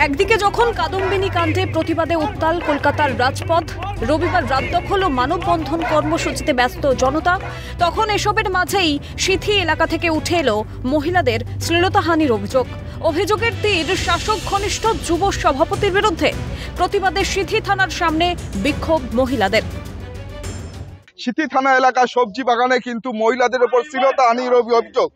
একদিকে যখন কাদম্বিনী কাণ্ডে প্রতিবাদে উত্তাল কলকাতার রাজপথ, রবিবার রাত দখল ও মানববন্ধন কর্মসূচিতে ব্যস্ত জনতা, তখন এসবের মাঝেই সিথি এলাকা থেকে উঠে এলো মহিলাদের শ্লীলতাহানির অভিযোগের তীর শাসক ঘনিষ্ঠ যুব সভাপতির বিরুদ্ধে। প্রতিবাদে সিথি থানার সামনে বিক্ষোভ মহিলাদের। সিথি থানা এলাকার সবজি বাগানে কিন্তু মহিলাদের উপর শ্লীলতাহানির অভিযোগ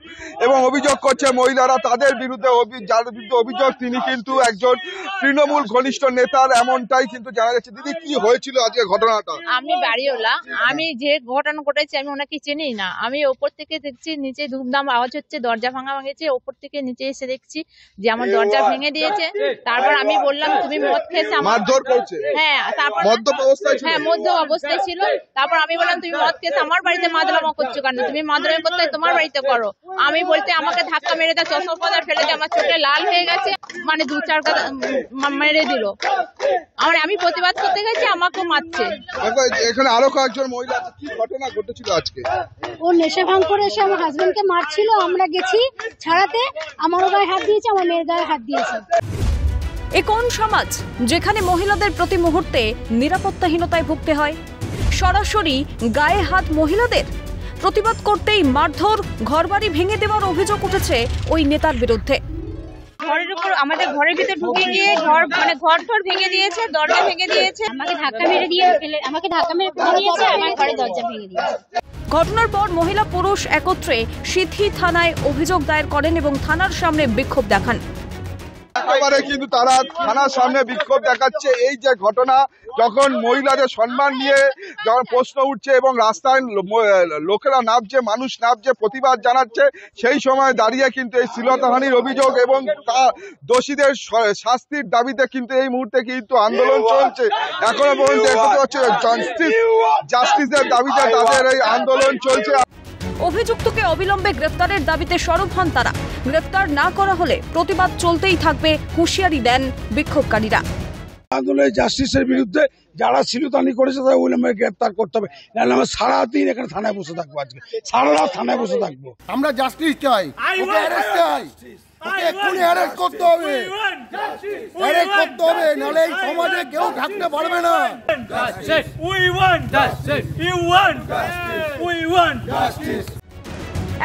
এবং অভিযোগ করছে মহিলারা তাদের বিরুদ্ধে, যার বিরুদ্ধে অভিযোগ তিনি কিন্তু একজন তৃণমূল ঘনিষ্ঠ নেতার, এমনটাই কিন্তু জানা যাচ্ছে। দিদি, কি হয়েছিল আজকে ঘটনাটা? আমি বাড়িওয়ালা, আমি যে ঘটনা ঘটেছে আমি ওনাকে চিনি না। আমি ওপর থেকে দেখছি নিচে ধুমধাম আওয়াজ হচ্ছে, দরজা ভাঙা ভাঙেছে। ওপর থেকে নিচে এসে দেখছি যে আমার দরজা ভেঙে দিয়েছে। তারপর আমি বললাম তুমি মদ খেয়েছো, মারধর করছে। হ্যাঁ, তারপর মধ্য অবস্থায় ছিল। তারপর আমি বললাম তুমি মদ খেয়েছো, আমার বাড়িতে মাদলামা করছো কেন? তুমি মাদলামা করতে তোমার বাড়িতে করো। আমি বলতে আমাকে ধাক্কা মেরে দেয়, চশমা ফেলে দিয়ে আমার চোখে লাল হয়ে গেছে, মানে 2-4 গাদা মেরে দিল। আমি প্রতিবাদ করতে গেছি, আমাকে মারছে। এখানে আরো কয়েকজন মহিলা আছে, কি ঘটনা ঘটেছিল আজকে? ও নেশা ভাঙ করে এসে আমার হাজবেন্ডকে মারছিল, আমরা গেছি ছাড়াতে, আমারও গায়ে হাত দিয়েছে, আমার মেয়ের গায়ে হাত দিয়েছে। এ কোন সমাজ যেখানে মহিলাদের প্রতি মুহূর্তে নিরাপত্তাহীনতায় ভুগতে হয়? সরাসরি গায়ে হাত মহিলাদের। প্রতিবাদ করতেই মারধর, ঘরবাড়ি ভেঙে দেওয়ার অভিযোগ উঠেছে ওই নেতার বিরুদ্ধে। ঘরের উপর, আমাদের ঘরের ভিতরে ঢুকে গিয়ে ঘর ভেঙে দিয়েছে, দরজা ভেঙে দিয়েছে। আমাকে ধাক্কা মেরে দিয়েছে, আমার ঘরে দরজা ভেঙে দিয়েছে। ঘটনার পর মহিলা পুরুষ একত্রে সিথি থানায় অভিযোগ দায়ের করেন এবং থানার সামনে বিক্ষোভ দেখান। একেবারে কিন্তু তারা থানার সামনে বিক্ষোভ দেখাচ্ছে। এই যে ঘটনা, যখন মহিলাদের সম্মান নিয়ে যখন প্রশ্ন উঠছে এবং রাস্তায় লোকেরা নামছে, মানুষ নামছে, প্রতিবাদ জানাচ্ছে, সেই সময় দাঁড়িয়ে কিন্তু এই শ্লীলতাহানির অভিযোগ এবং দোষীদের শাস্তির দাবিতে কিন্তু এই মুহূর্তে কিন্তু আন্দোলন চলছে। এখনো পর্যন্ত হচ্ছে জাস্টিসের দাবিতে তাদের এই আন্দোলন চলছে। অভিযুক্তকে অবিলম্বে গ্রেফতারের দাবিতে সরব হন তারা। গ্রেফতার না করা হলে প্রতিবাদ চলতেই থাকবে, হুঁশিয়ারি দেন বিক্ষোভকারীরা। আন্দোলনে জাস্টিসের বিরুদ্ধে যারা শ্লীলতাহানি করেছে তাদের অবিলম্বে গ্রেফতার করতে হবে, নাহলে আমরা সারাদিন এখানে থানায় বসে থাকবো। আজকে সারা রাত থানায় বসে থাকবো। আমরা জাস্টিস চাই, ওকে অ্যারেস্ট চাই, ওকে এক্ষুনি অ্যারেস্ট করতে হবে, অ্যারেস্ট করতে হবে, নাহলে এই সমাজে কেউ থাকতে পারবে না।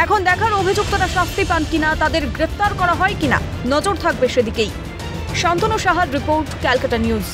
এখন দেখার অভিযুক্তরা শাস্তি পান কিনা, তাদের গ্রেফতার করা হয় কিনা, নজর থাকবে সেদিকেই। শান্তনু সাহার রিপোর্ট, ক্যালকাটা নিউজ।